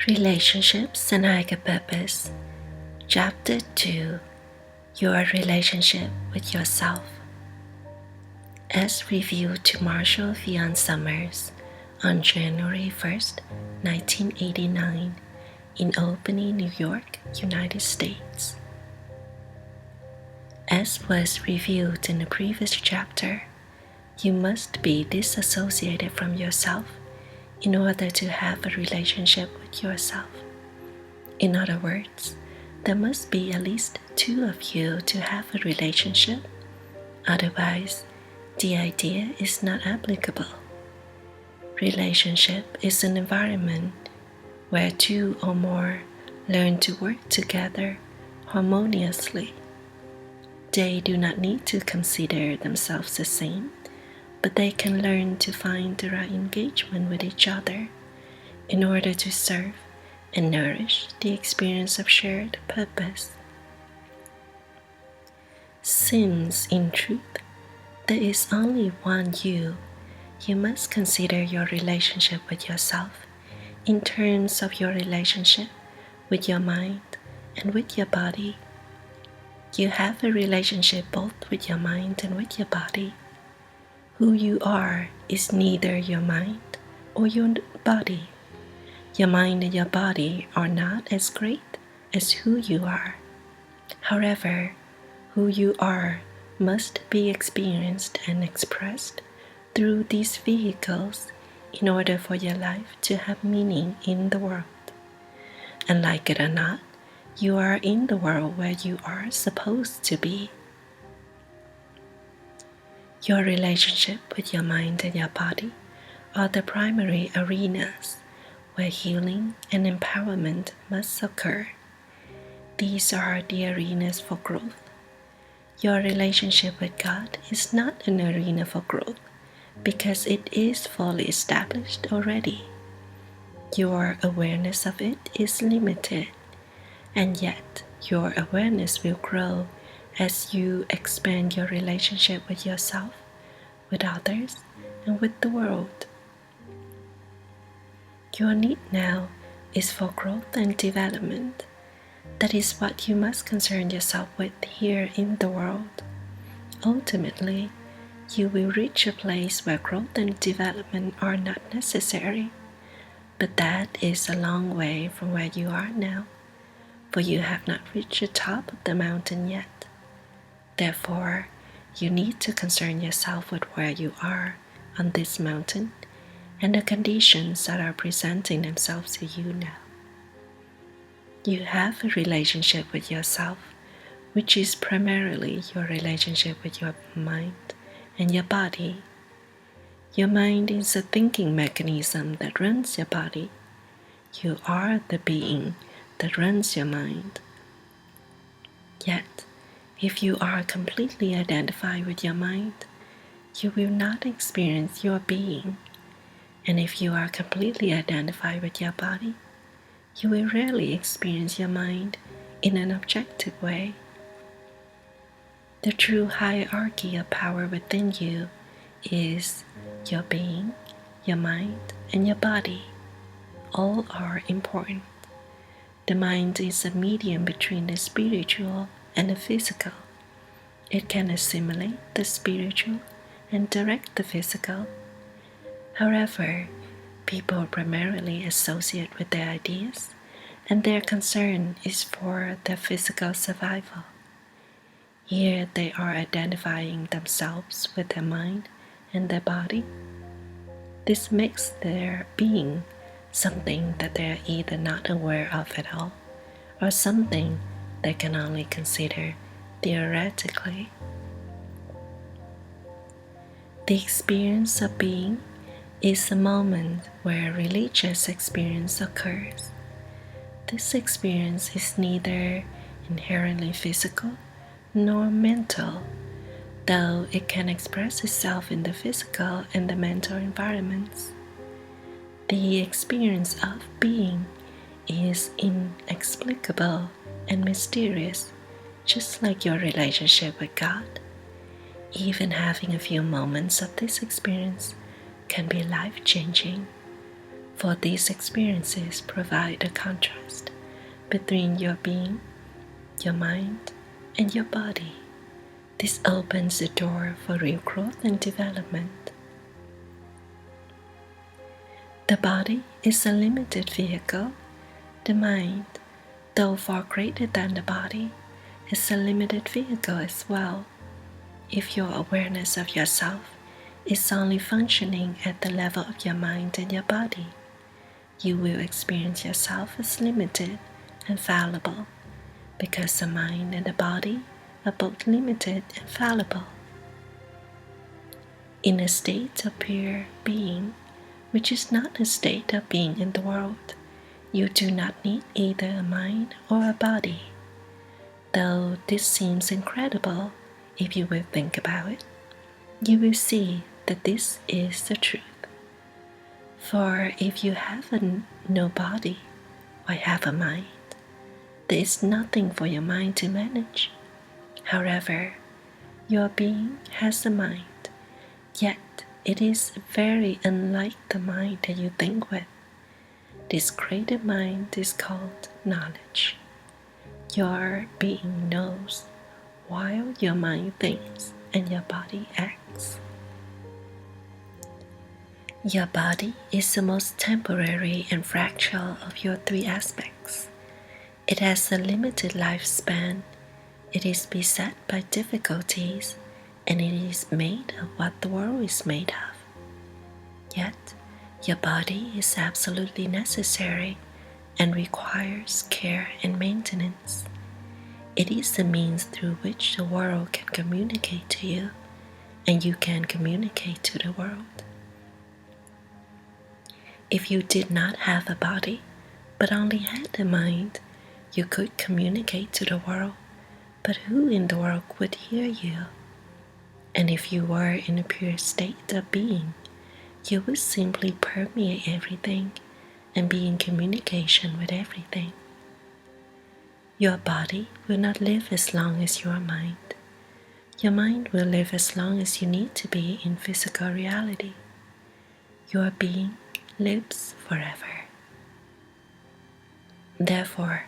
Relationships and Higher Purpose. Chapter 2. Your Relationship with Yourself. As reviewed to Marshall Vian Summers on January 1st, 1989, in Albany, New York, United States. As was reviewed in the previous chapter, you must be disassociated from yourself in order to have a relationship with yourself. In other words, there must be at least two of you to have a relationship. Otherwise, the idea is not applicable. Relationship is an environment where two or more learn to work together harmoniously. They do not need to consider themselves the same, but they can learn to find the right engagement with each other in order to serve and nourish the experience of shared purpose. Since, in truth, there is only one you must consider your relationship with yourself in terms of your relationship with your mind and with your body. You have a relationship both with your mind and with your body. Who you are is neither your mind or your body. Your mind and your body are not as great as who you are. However, who you are must be experienced and expressed through these vehicles in order for your life to have meaning in the world. And like it or not, you are in the world where you are supposed to be. Your relationship with your mind and your body are the primary arenas where healing and empowerment must occur. These are the arenas for growth. Your relationship with God is not an arena for growth because it is fully established already. Your awareness of it is limited, and yet your awareness will grow as you expand your relationship with yourself, with others, and with the world. Your need now is for growth and development. That is what you must concern yourself with here in the world. Ultimately, you will reach a place where growth and development are not necessary, but that is a long way from where you are now, for you have not reached the top of the mountain yet. Therefore, you need to concern yourself with where you are on this mountain and the conditions that are presenting themselves to you now. You have a relationship with yourself, which is primarily your relationship with your mind and your body. Your mind is a thinking mechanism that runs your body. You are the being that runs your mind. Yet, if you are completely identified with your mind, you will not experience your being. And if you are completely identified with your body, you will rarely experience your mind in an objective way. The true hierarchy of power within you is your being, your mind, and your body. All are important. The mind is a medium between the spiritual and the physical. It can assimilate the spiritual and direct the physical. However, people primarily associate with their ideas, and their concern is for their physical survival. Here they are identifying themselves with their mind and their body. This makes their being something that they are either not aware of at all, or something they can only consider theoretically. The experience of being is a moment where religious experience occurs. This experience is neither inherently physical nor mental, though it can express itself in the physical and the mental environments. The experience of being is inexplicable and mysterious, just like your relationship with God. Even having a few moments of this experience can be life-changing. for these experiences provide a contrast between your being, your mind, and your body. This opens the door for real growth and development. The body is a limited vehicle. The mind, though far greater than the body, is a limited vehicle as well. If your awareness of yourself is only functioning at the level of your mind and your body, you will experience yourself as limited and fallible, because the mind and the body are both limited and fallible. In a state of pure being, which is not a state of being in the world, you do not need either a mind or a body. Though this seems incredible, if you will think about it, you will see that this is the truth. For if you have no body, why have a mind? There is nothing for your mind to manage. However, your being has a mind, yet it is very unlike the mind that you think with. This greater mind is called knowledge. Your being knows, while your mind thinks and your body acts. Your body is the most temporary and fractal of your three aspects. It has a limited lifespan. It is beset by difficulties, and it is made of what the world is made of. Yet, your body is absolutely necessary and requires care and maintenance. It is the means through which the world can communicate to you, and you can communicate to the world. If you did not have a body, but only had a mind, you could communicate to the world, but who in the world would hear you? And if you were in a pure state of being, you would simply permeate everything and be in communication with everything. Your body will not live as long as your mind. Your mind will live as long as you need to be in physical reality. Your being lives forever. Therefore,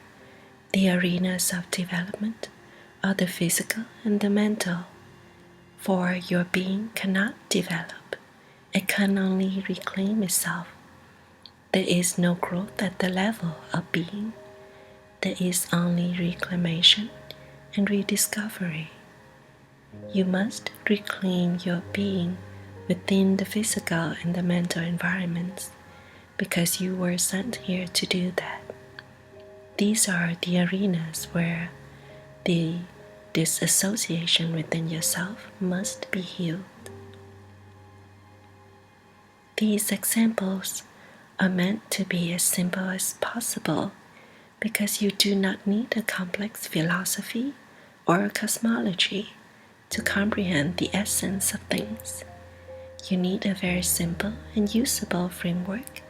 the arenas of development are the physical and the mental, for your being cannot develop. It can only reclaim itself. There is no growth at the level of being. There is only reclamation and rediscovery. You must reclaim your being within the physical and the mental environments, because you were sent here to do that. These are the arenas where the disassociation within yourself must be healed. These examples are meant to be as simple as possible, because you do not need a complex philosophy or a cosmology to comprehend the essence of things. You need a very simple and usable framework,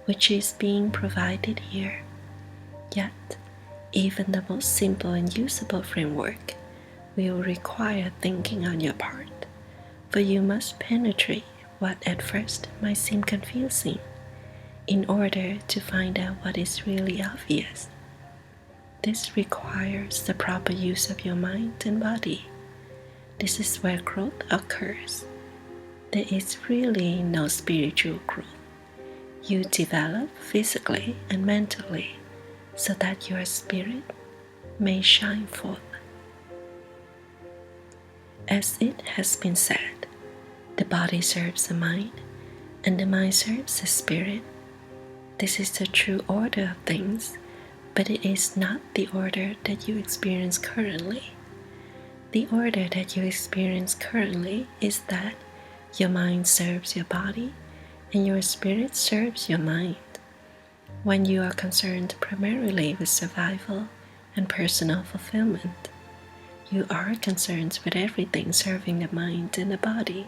which is being provided here. Yet, even the most simple and usable framework will require thinking on your part, for you must penetrate what at first might seem confusing in order to find out what is really obvious. This requires the proper use of your mind and body. This is where growth occurs. There is really no spiritual growth. You develop physically and mentally so that your spirit may shine forth. As it has been said, the body serves the mind, and the mind serves the spirit. This is the true order of things, but it is not the order that you experience currently. The order that you experience currently is that your mind serves your body, and your spirit serves your mind. When you are concerned primarily with survival and personal fulfillment, you are concerned with everything serving the mind and the body.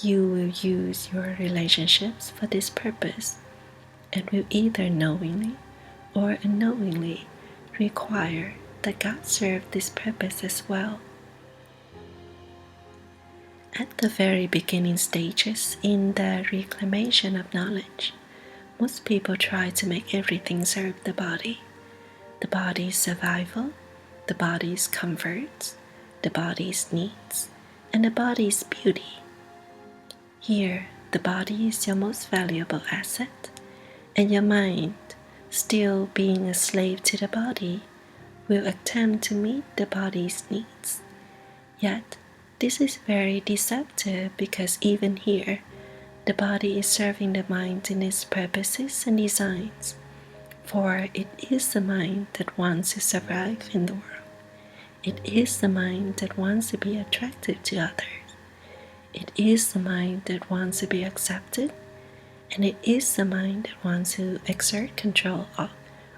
You will use your relationships for this purpose, and will either knowingly or unknowingly require that God serve this purpose as well. At the very beginning stages in the reclamation of knowledge, Most people try to make everything serve the body's survival, the body's comforts, the body's needs, and the body's beauty. Here, the body is your most valuable asset, and your mind, still being a slave to the body, will attempt to meet the body's needs. Yet, this is very deceptive because even here, the body is serving the mind in its purposes and designs, for it is the mind that wants to survive in the world. It is the mind that wants to be attractive to others. It is the mind that wants to be accepted, and it is the mind that wants to exert control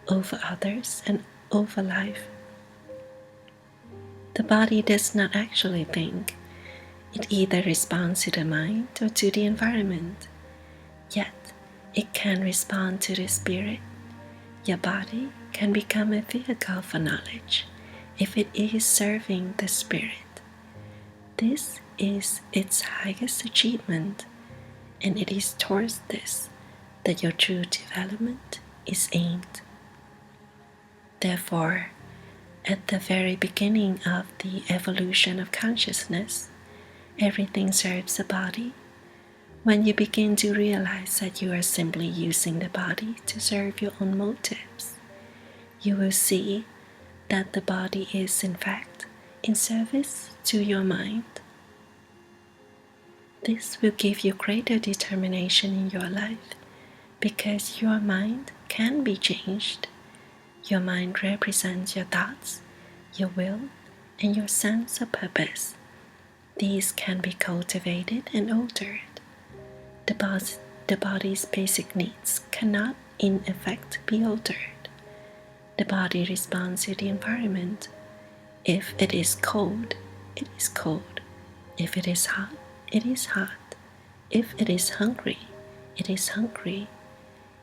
over others and over life. The body does not actually think. It either responds to the mind or to the environment. Yet, it can respond to the spirit. Your body can become a vehicle for knowledge if it is serving the spirit. This is its highest achievement, and it is towards this that your true development is aimed. Therefore, at the very beginning of the evolution of consciousness, everything serves the body. When you begin to realize that you are simply using the body to serve your own motives, you will see that the body is in fact in service to your mind. This will give you greater determination in your life because your mind can be changed. Your mind represents your thoughts, your will, and your sense of purpose. These can be cultivated and altered. The body's basic needs cannot in effect be altered. The body responds to the environment. If it is cold, it is cold. If it is hot, it is hot. If it is hungry, it is hungry.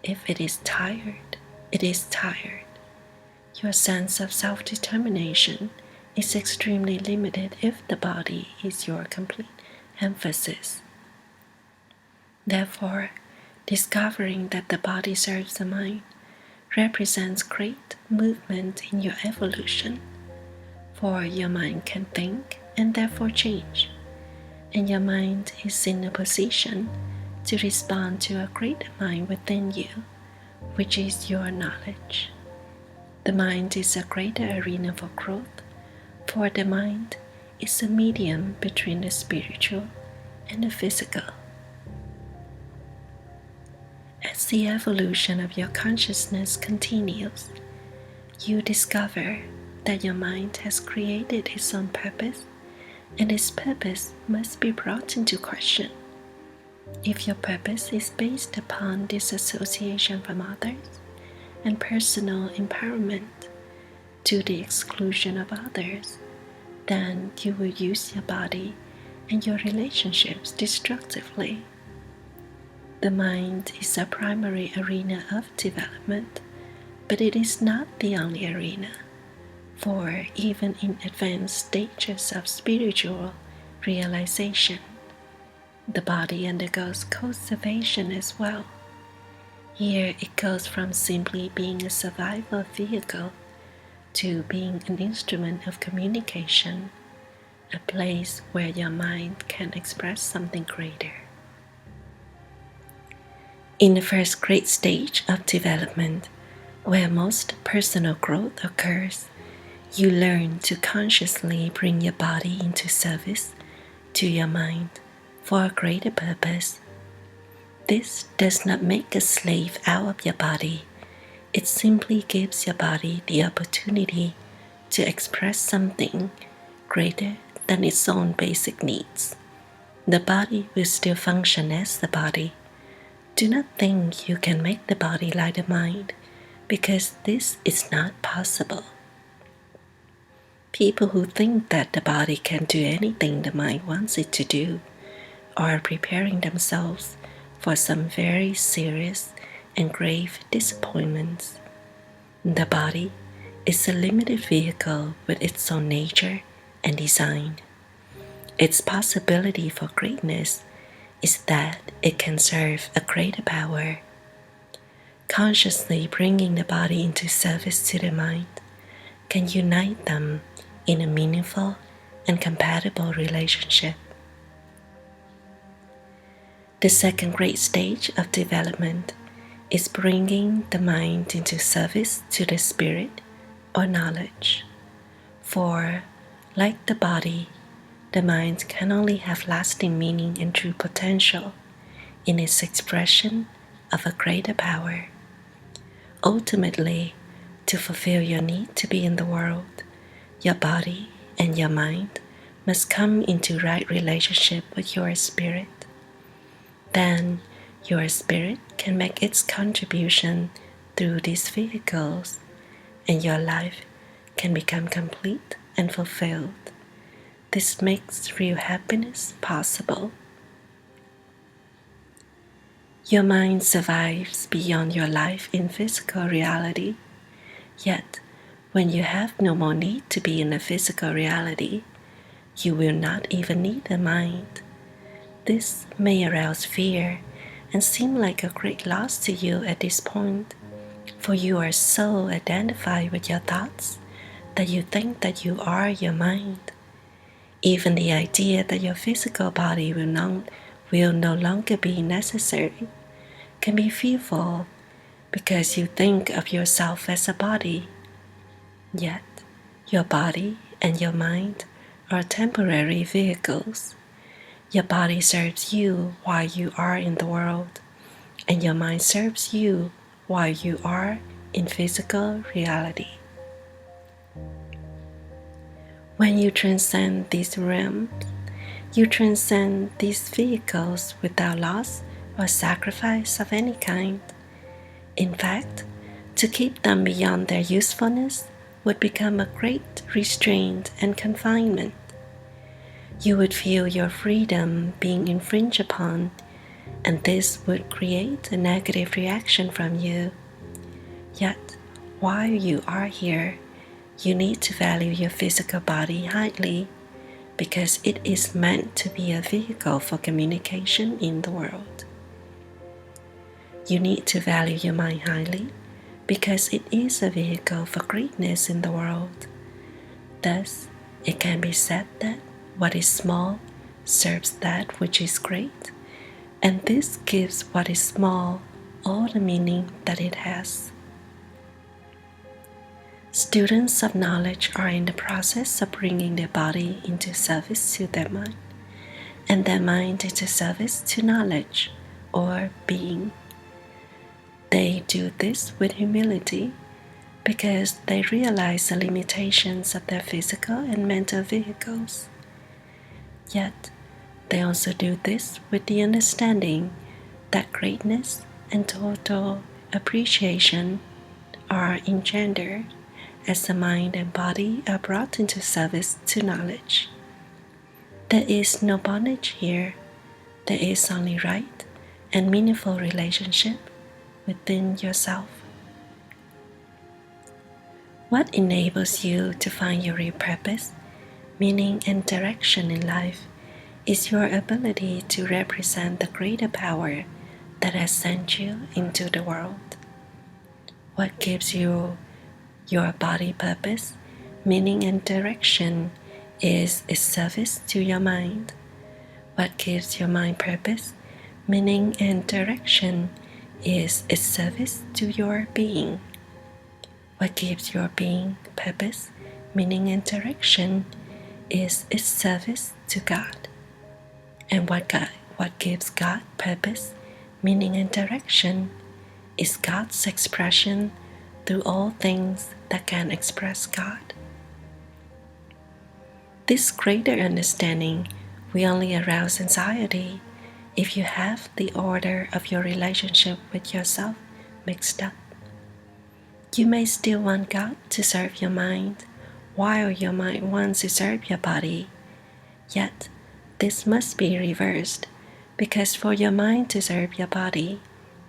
If it is tired, it is tired. Your sense of self-determination is extremely limited if the body is your complete emphasis. Therefore, discovering that the body serves the mind represents great movement in your evolution, for your mind can think and therefore change, and your mind is in a position to respond to a greater mind within you, which is your knowledge. The mind is a greater arena for growth, for the mind is a medium between the spiritual and the physical. As the evolution of your consciousness continues, you discover that your mind has created its own purpose, and its purpose must be brought into question. If your purpose is based upon disassociation from others and personal empowerment to the exclusion of others, then you will use your body and your relationships destructively. The mind is a primary arena of development, but it is not the only arena, for even in advanced stages of spiritual realization, the body undergoes cultivation as well. Here it goes from simply being a survival vehicle to being an instrument of communication, a place where your mind can express something greater. In the first great stage of development, where most personal growth occurs, you learn to consciously bring your body into service to your mind for a greater purpose. This does not make a slave out of your body. It simply gives your body the opportunity to express something greater than its own basic needs. The body will still function as the body. Do not think you can make the body like the mind, because this is not possible. People who think that the body can do anything the mind wants it to do are preparing themselves for some very serious and grave disappointments. The body is a limited vehicle with its own nature and design. Its possibility for greatness is that it can serve a greater power. Consciously bringing the body into service to the mind can unite them in a meaningful and compatible relationship. The second great stage of development is bringing the mind into service to the spirit or knowledge. For, like the body, the mind can only have lasting meaning and true potential in its expression of a greater power. Ultimately, to fulfill your need to be in the world, your body and your mind must come into right relationship with your spirit. Then your spirit can make its contribution through these vehicles, and your life can become complete and fulfilled. This makes real happiness possible. Your mind survives beyond your life in physical reality, yet when you have no more need to be in a physical reality, you will not even need a mind. This may arouse fear and seem like a great loss to you at this point, for you are so identified with your thoughts that you think that you are your mind. Even the idea that your physical body will no longer be necessary can be fearful because you think of yourself as a body. Yet, your body and your mind are temporary vehicles. Your body serves you while you are in the world, and your mind serves you while you are in physical reality. When you transcend these realms, you transcend these vehicles without loss or sacrifice of any kind. In fact, to keep them beyond their usefulness would become a great restraint and confinement. You would feel your freedom being infringed upon, and this would create a negative reaction from you. Yet, while you are here, you need to value your physical body highly because it is meant to be a vehicle for communication in the world. You need to value your mind highly because it is a vehicle for greatness in the world. Thus, it can be said that what is small serves that which is great, and this gives what is small all the meaning that it has. Students of knowledge are in the process of bringing their body into service to their mind, and their mind into service to knowledge or being. They do this with humility because they realize the limitations of their physical and mental vehicles. Yet, they also do this with the understanding that greatness and total appreciation are engendered as the mind and body are brought into service to knowledge. There is no bondage here. There is only right and meaningful relationship within yourself. What enables you to find your real purpose, meaning, and direction in life is your ability to represent the greater power that has sent you into the world. What gives you your body purpose, meaning, and direction is its service to your mind. What gives your mind purpose, meaning, and direction is its service to your being. What gives your being purpose, meaning, and direction is its service to God. And what gives God purpose, meaning, and direction is God's expression through all things that can express God. This greater understanding will only arouse anxiety if you have the order of your relationship with yourself mixed up. You may still want God to serve your mind while your mind wants to serve your body. Yet, this must be reversed because for your mind to serve your body,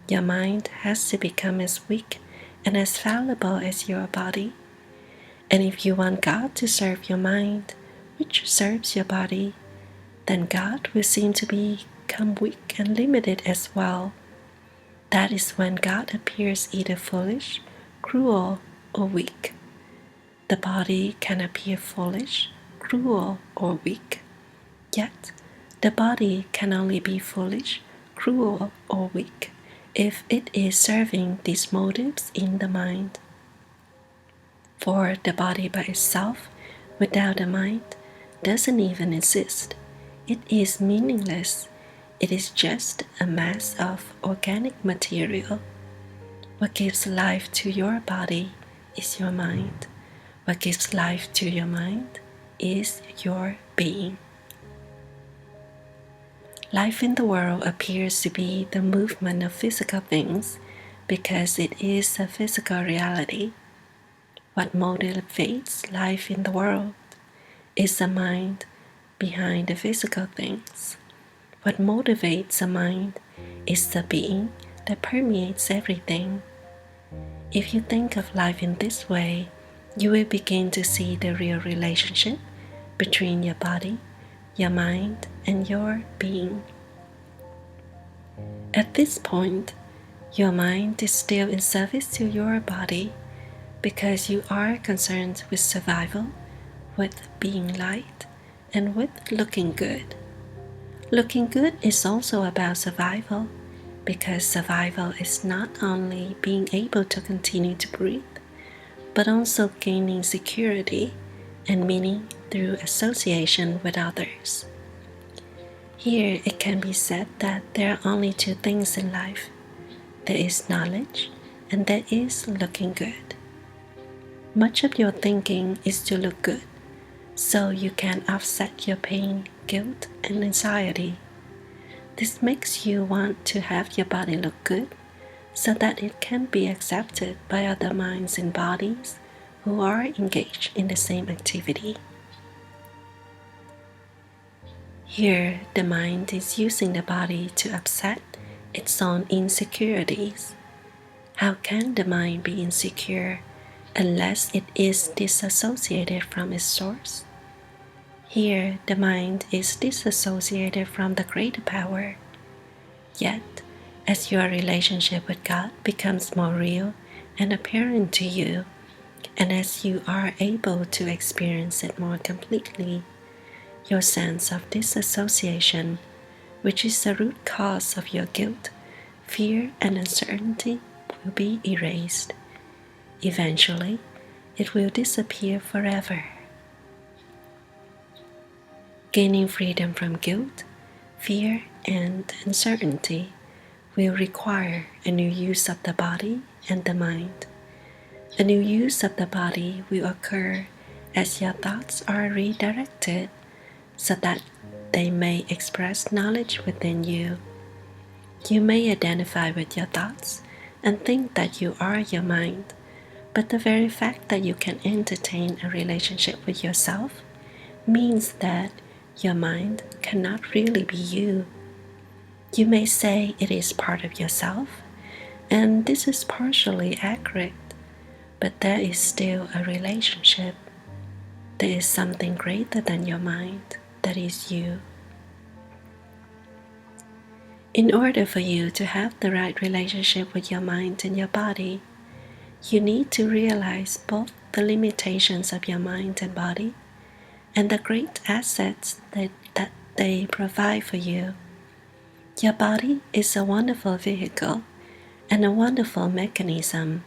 your mind has to become as weak and as fallible as your body. And if you want God to serve your mind, which serves your body, then God will seem to become weak and limited as well. That is when God appears either foolish, cruel, or weak. The body can appear foolish, cruel, or weak. Yet, the body can only be foolish, cruel, or weak if it is serving these motives in the mind. For the body by itself, without the mind, doesn't even exist. It is meaningless. It is just a mass of organic material. What gives life to your body is your mind. What gives life to your mind is your being. Life in the world appears to be the movement of physical things because it is a physical reality. What motivates life in the world is the mind behind the physical things. What motivates the mind is the being that permeates everything. If you think of life in this way, you will begin to see the real relationship between your body, your mind, and your being. At this point, your mind is still in service to your body because you are concerned with survival, with being liked, and with looking good. Looking good is also about survival because survival is not only being able to continue to breathe, but also gaining security and meaning through association with others. Here it can be said that there are only two things in life. There is knowledge and there is looking good. Much of your thinking is to look good, so you can offset your pain, guilt, and anxiety. This makes you want to have your body look good so that it can be accepted by other minds and bodies who are engaged in the same activity. Here, the mind is using the body to upset its own insecurities. How can the mind be insecure unless it is disassociated from its source? Here, the mind is disassociated from the greater power. Yet, as your relationship with God becomes more real and apparent to you, and as you are able to experience it more completely, your sense of disassociation, which is the root cause of your guilt, fear, and uncertainty, will be erased. Eventually, it will disappear forever. Gaining freedom from guilt, fear, and uncertainty will require a new use of the body and the mind. A new use of the body will occur as your thoughts are redirected so that they may express knowledge within you. You may identify with your thoughts and think that you are your mind, but the very fact that you can entertain a relationship with yourself means that your mind cannot really be you. You may say it is part of yourself, and this is partially accurate, but there is still a relationship. There is something greater than your mind, that is you. In order for you to have the right relationship with your mind and your body, you need to realize both the limitations of your mind and body and the great assets that they provide for you. Your body is a wonderful vehicle and a wonderful mechanism.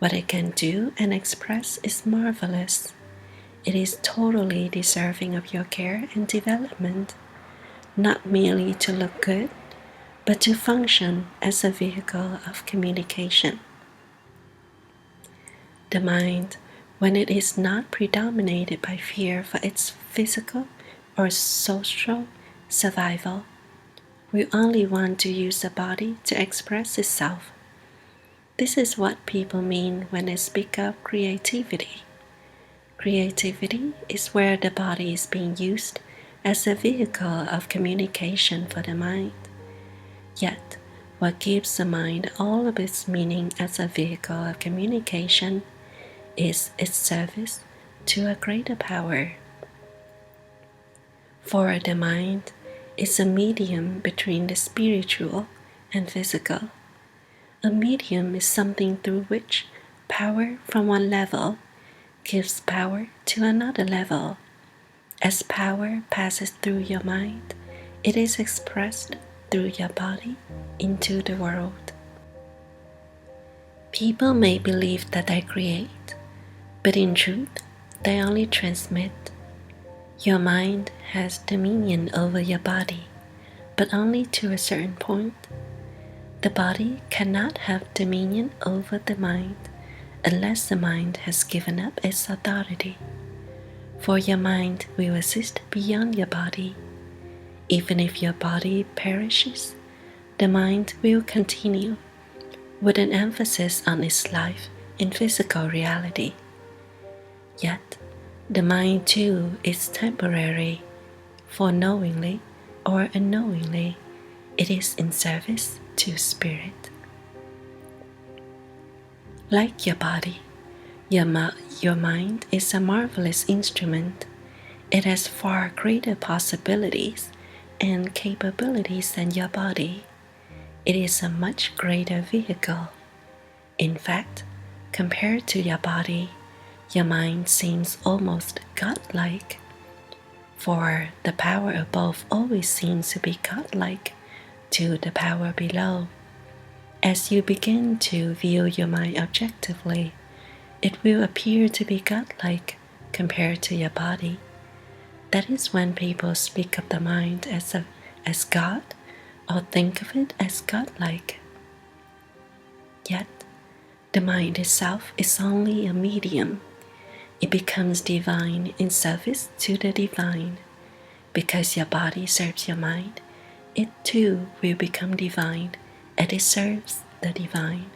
What it can do and express is marvelous. It is totally deserving of your care and development, not merely to look good, but to function as a vehicle of communication. The mind, when it is not predominated by fear for its physical or social survival, will only want to use the body to express itself. This is what people mean when they speak of creativity. Creativity is where the body is being used as a vehicle of communication for the mind. Yet, what gives the mind all of its meaning as a vehicle of communication is its service to a greater power. For the mind is a medium between the spiritual and physical. A medium is something through which power from one level gives power to another level. As power passes through your mind, it is expressed through your body into the world. People may believe that they create, but in truth, they only transmit. Your mind has dominion over your body, but only to a certain point. The body cannot have dominion over the mind unless the mind has given up its authority. For your mind will exist beyond your body. Even if your body perishes, the mind will continue, with an emphasis on its life in physical reality. Yet, the mind too is temporary, for knowingly or unknowingly, it is in service to spirit. Like your body, your mind is a marvelous instrument. It has far greater possibilities and capabilities than your body. It is a much greater vehicle. In fact, compared to your body, your mind seems almost godlike, for the power above always seems to be godlike to the power below. As you begin to view your mind objectively, it will appear to be godlike compared to your body. That is when people speak of the mind as God or think of it as godlike. Yet, the mind itself is only a medium. It becomes divine in service to the divine. Because your body serves your mind, it too will become divine as it serves the divine.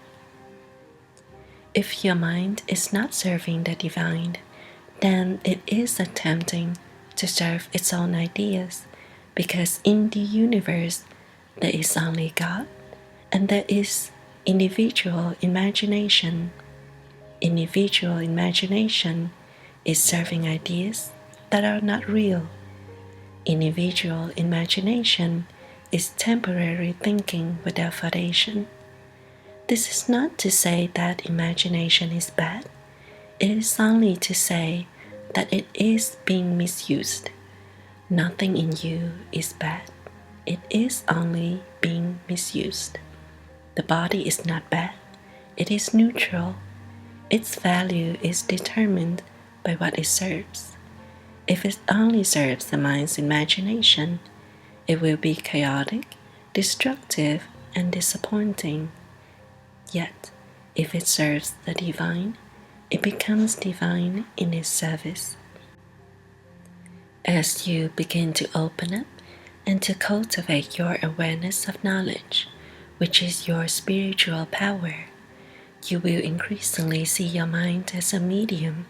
If your mind is not serving the divine, then it is attempting to serve its own ideas, because in the universe there is only God and there is individual imagination. Individual imagination is serving ideas that are not real. Individual imagination is temporary thinking without foundation. This is not to say that imagination is bad. It is only to say that it is being misused. Nothing in you is bad. It is only being misused. The body is not bad. It is neutral. Its value is determined by what it serves. If it only serves the mind's imagination, it will be chaotic, destructive, and disappointing. Yet, if it serves the divine, it becomes divine in its service. As you begin to open up and to cultivate your awareness of knowledge, which is your spiritual power, you will increasingly see your mind as a medium,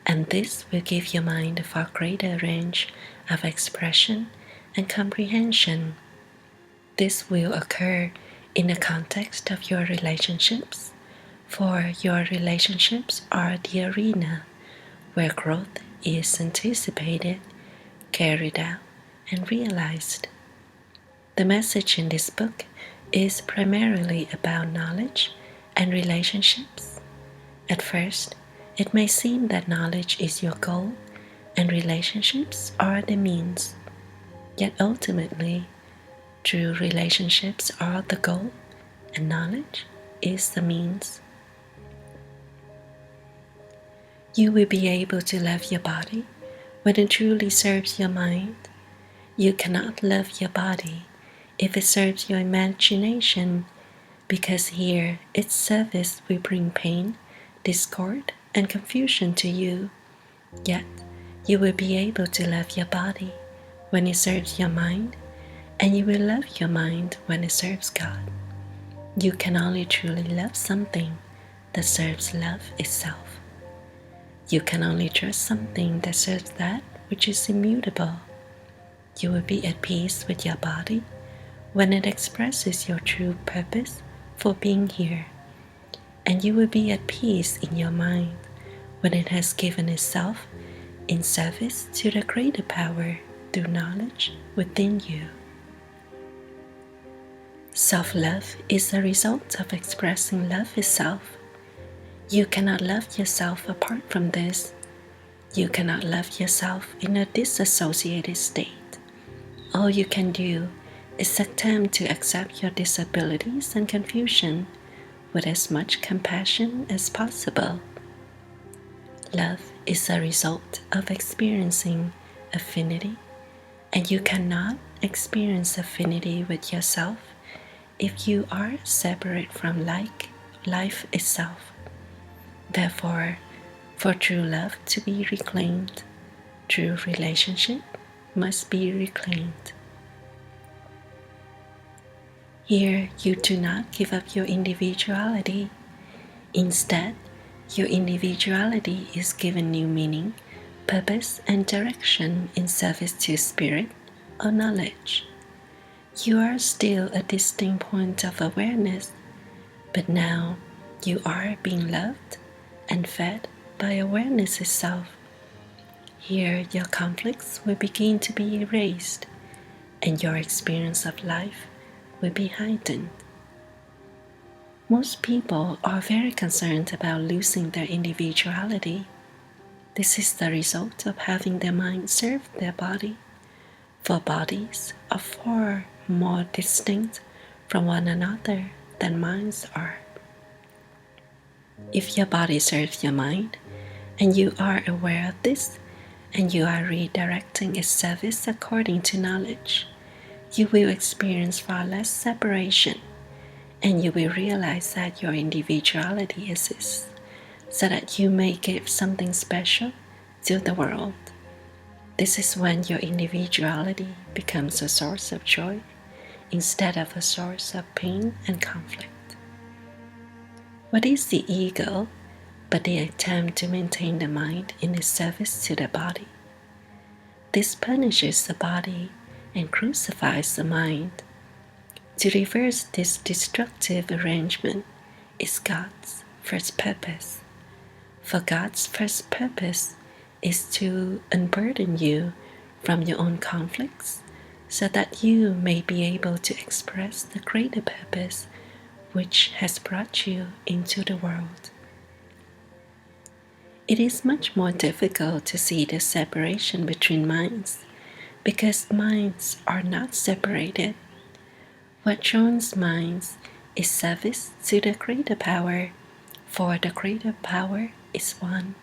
and this will give your mind a far greater range of expression and comprehension. This will occur in the context of your relationships, for your relationships are the arena where growth is anticipated, carried out, and realized. The message in this book is primarily about knowledge and relationships. At first, it may seem that knowledge is your goal and relationships are the means. Yet ultimately, true relationships are the goal and knowledge is the means. You will be able to love your body when it truly serves your mind. You cannot love your body if it serves your imagination, because here its service will bring pain, discord, and confusion to you. Yet you will be able to love your body when it serves your mind, and you will love your mind when it serves God. You can only truly love something that serves love itself. You can only trust something that serves that which is immutable. You will be at peace with your body when it expresses your true purpose for being here, and you will be at peace in your mind when it has given itself in service to the greater power through knowledge within you. Self-love is the result of expressing love itself. You cannot love yourself apart from this. You cannot love yourself in a disassociated state. All you can do is attempt to accept your disabilities and confusion with as much compassion as possible. Love is a result of experiencing affinity, and you cannot experience affinity with yourself if you are separate from life itself. Therefore, for true love to be reclaimed, true relationship must be reclaimed. Here, you do not give up your individuality. Instead, your individuality is given new meaning, purpose, and direction in service to spirit or knowledge. You are still a distinct point of awareness, but now you are being loved and fed by awareness itself. Here, your conflicts will begin to be erased, and your experience of life will be heightened. Most people are very concerned about losing their individuality. This is the result of having their mind serve their body, for bodies are far more distinct from one another than minds are. If your body serves your mind, and you are aware of this, and you are redirecting its service according to knowledge, you will experience far less separation, and you will realize that your individuality exists, so that you may give something special to the world. This is when your individuality becomes a source of joy instead of a source of pain and conflict. What is the ego but the attempt to maintain the mind in its service to the body? This punishes the body and crucifies the mind. To reverse this destructive arrangement is God's first purpose. For God's first purpose is to unburden you from your own conflicts, so that you may be able to express the greater purpose which has brought you into the world. It is much more difficult to see the separation between minds, because minds are not separated. What joins minds is service to the greater power, for the greater power is one.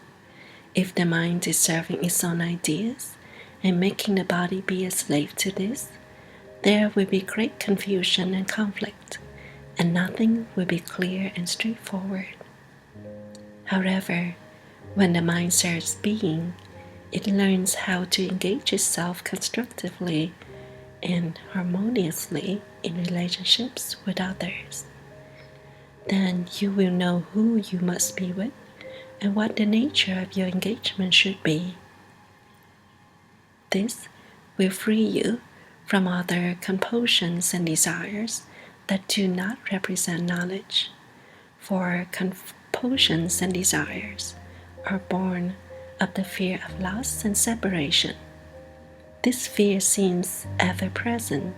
If the mind is serving its own ideas and making the body be a slave to this, there will be great confusion and conflict, and nothing will be clear and straightforward. However, when the mind serves being, it learns how to engage itself constructively and harmoniously in relationships with others. Then you will know who you must be with and what the nature of your engagement should be. This will free you from other compulsions and desires that do not represent knowledge, for compulsions and desires are born of the fear of loss and separation. This fear seems ever present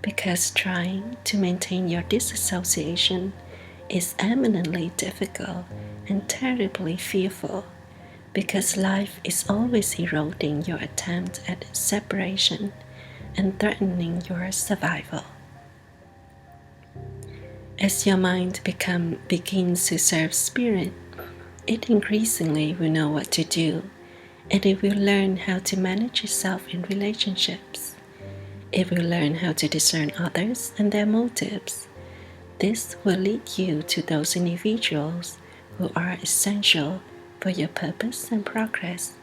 because trying to maintain your disassociation is eminently difficult and terribly fearful, because life is always eroding your attempt at separation and threatening your survival. As your mind begins to serve spirit, it increasingly will know what to do, and it will learn how to manage itself in relationships. It will learn how to discern others and their motives. This will lead you to those individuals who are essential for your purpose and progress,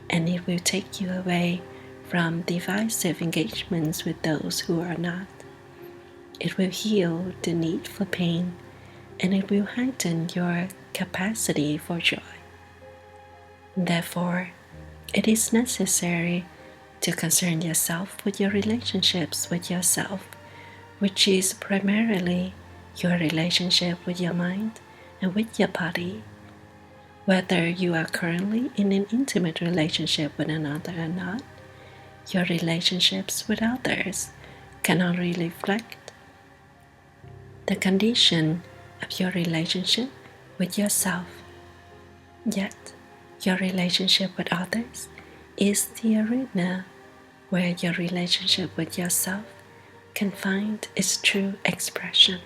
and it will take you away from divisive engagements with those who are not. It will heal the need for pain, and it will heighten your capacity for joy. Therefore, it is necessary to concern yourself with your relationships with yourself, which is primarily your relationship with your mind and with your body. Whether you are currently in an intimate relationship with another or not, your relationships with others cannot really reflect the condition of your relationship with yourself. Yet, your relationship with others is the arena where your relationship with yourself can find its true expression.